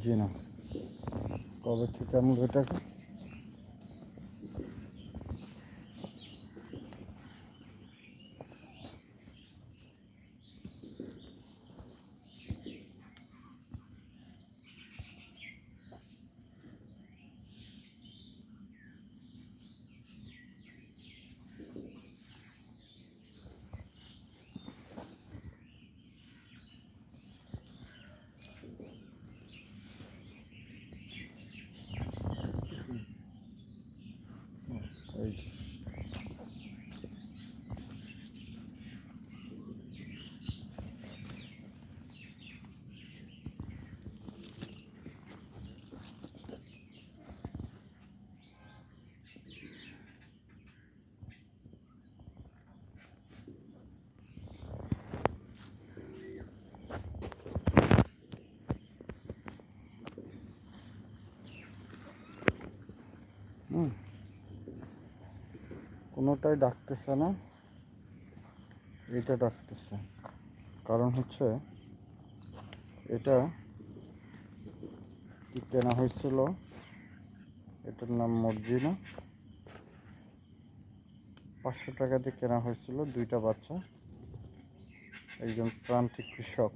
মর্জিনা। কবে থেকে আনবো এটাকে? এই কোনোটাই ডাকতেছে না, এটা ডাকতেছে। কারণ হচ্ছে এটা কি কেনা হয়েছিল, এটার নাম মর্জিনা। 500 টাকা দিয়ে কেনা হয়েছিল, 2টা বাচ্চা। একজন প্রান্তিক কৃষক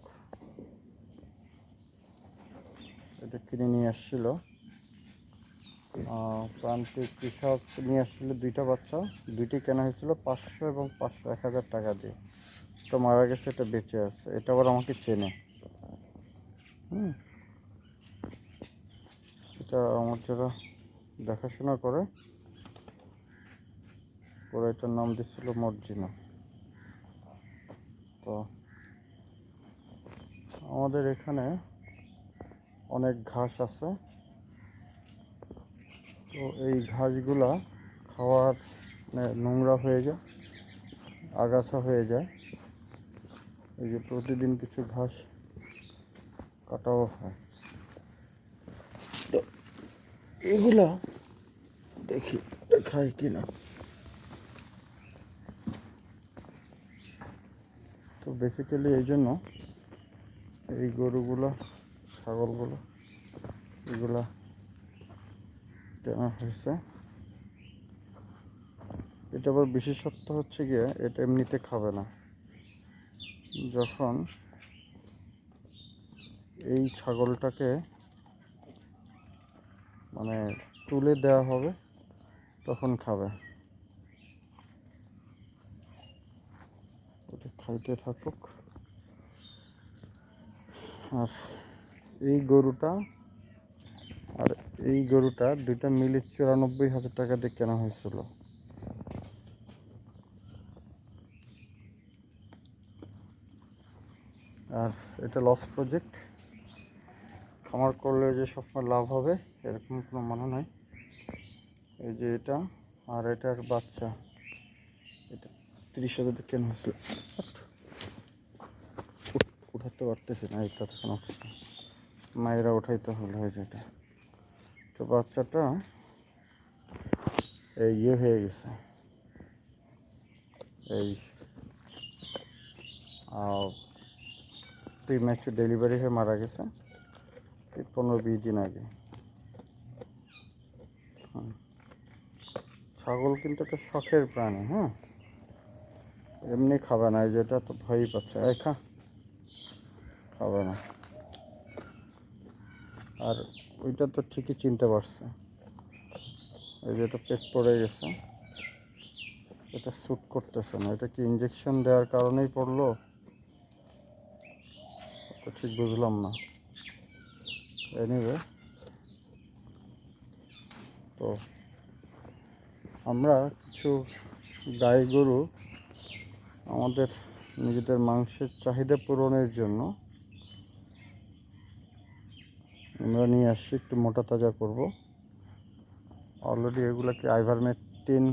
এটা কিনে নিয়ে আসছিল। প্রান্তিক কৃষক নিয়ে আসছিল 2টা বাচ্চা, 2টি কেনা হয়েছিল 500 এবং 500 1000 টাকা দিয়ে। তো মারা গেছে, এটা বেঁচে আছে। এটা আবার আমাকে চেনে। এটা আমার যারা দেখাশোনা করে, ওরা এটার নাম দিচ্ছিল মর্জিনা। তো আমাদের এখানে অনেক ঘাস আছে, তো এই ঘাসগুলা খাওয়ার নোংরা হয়ে যায়, আগাছা হয়ে যায়। এই যে প্রতিদিন কিছু ঘাস কাটাও হয়। তো এগুলা দেখি খাই কিনা। তো বেসিক্যালি এই জন্য এই গরুগুলো, ছাগলগুলো, এগুলা কেনা হয়েছে। এটা আবার বিশেষত্ব হচ্ছে গিয়ে, এটা এমনিতে খাবে না। যখন এই ছাগলটাকে মানে তুলে দেওয়া হবে তখন খাবে। ওটা খাইতে থাকুক। আর এই গরুটা আর এই গরুটা 2টা মিলে 94,000 টাকা দিয়ে কেনা হয়েছিল। আর এটা লস প্রজেক্ট। খামার করলে যে সবসময় লাভ হবে এরকম কোনো মানে নাই। এই যে এটা আর এটার বাচ্চা, এটা 30,000 দিয়ে কেনা হয়েছিল। উঠাতে পারতেছি না, এটা তখন মায়েরা উঠাইতে হলে হয়ে যায়। এটা তো বাচ্চাটা এই হয়ে গেছে, এই প্রিম্যাচুর ডেলিভারি হয়ে মারা গেছে 15-20 দিন আগে। ছাগল কিন্তু একটা শখের প্রাণী। এমনি খাবে না, এই যেটা তো ভয়ই পাচ্ছে, খাবে না। আর ওইটা তো ঠিকই চিনতে পারছে, এই যে এটা পেট পড়ে গেছে, এটা স্যুট করতেছে না। এটা কি ইঞ্জেকশন দেওয়ার কারণেই পড়লো? তো ঠিক বুঝলাম না। এনিওয়ে, তো আমরা কিছু গাই গরু আমাদের নিজেদের মাংসের চাহিদা পূরণের জন্য আমরা নিয়ে আসছি, একটু মোটা তাজা করব। অলরেডি এগুলোকে আইভারমেকটিন,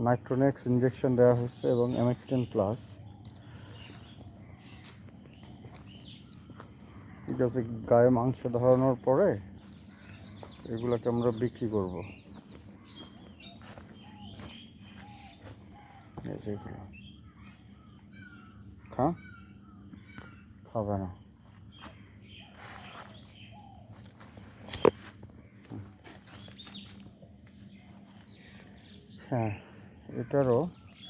নাইট্রোনেক্স ইঞ্জেকশন দেওয়া হচ্ছে এবং এমেক্সটেন প্লাস। ঠিক আছে, গায়ে মাংস ধরানোর পরে এগুলোকে আমরা বিক্রি করব। খাবে না। হ্যাঁ, এটারও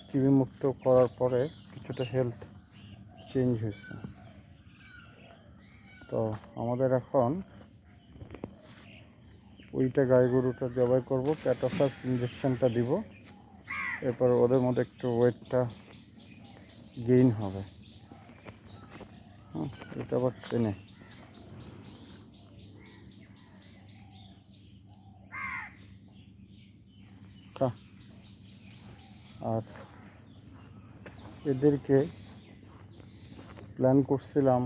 কৃমিমুক্ত করার পরে কিছুটা হেলথ চেঞ্জ হয়েছে। তো আমাদের এখন ওইটা গাই গরুটা জবাই করব, ক্যাটাসাস ইঞ্জেকশনটা দিব, এরপর ওদের মধ্যে একটু ওয়েটটা গেইন হবে। এটা আবার চেনে। আর এদেরকে প্ল্যান করছিলাম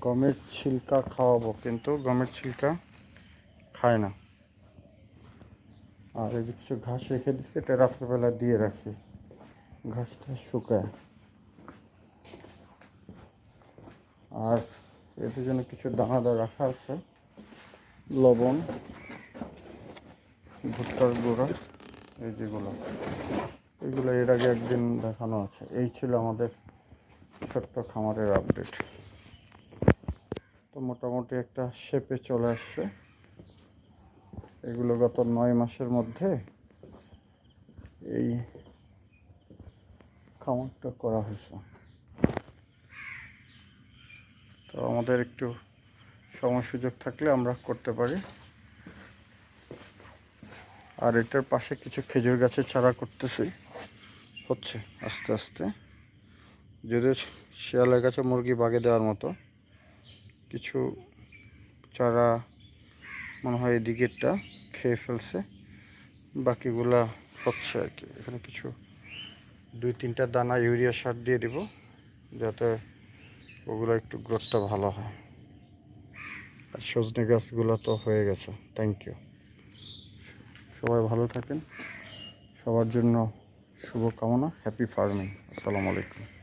গমের ছিলকা খাওয়াবো, কিন্তু গমের ছিলকা খায় না। আর এই যে কিছু ঘাস রেখে দিচ্ছি, এটা রাত্রেবেলা দিয়ে রাখি, ঘাসটা শুকায়। আর এদের জন্য কিছু দানাদার রাখা আছে, লবণ, ভুট্টার গুঁড়া, এই যেগুলো, এগুলো এর আগে একদিন দেখানো আছে। এই ছিল আমাদের ছোট্ট খামারের আপডেট। তো মোটামুটি একটা শেপে চলে আসছে। এগুলো গত 9 মাসের মধ্যে এই খামারটা করা হয়েছে। তো আমাদের একটু সময় সুযোগ থাকলে আমরা করতে পারি। আর এটার পাশে কিছু খেজুর গাছের চারা করতেছি, হচ্ছে আস্তে আস্তে। যদিও শিয়ালের কাছে মুরগি বাগে দেওয়ার মতো কিছু চারা মনে হয় এদিকেরটা খেয়ে ফেলছে, বাকিগুলা হচ্ছে আর কি। এখানে কিছু 2-3টা দানা ইউরিয়া সার দিয়ে দিব, যাতে ওগুলো একটু গ্রোথটা ভালো হয়। আর সজনে গাছগুলো তো হয়ে গেছে। Thank you. সবাই ভালো থাকেন, সবার জন্য শুভকামনা। Happy farming. আসসালামু আলাইকুম।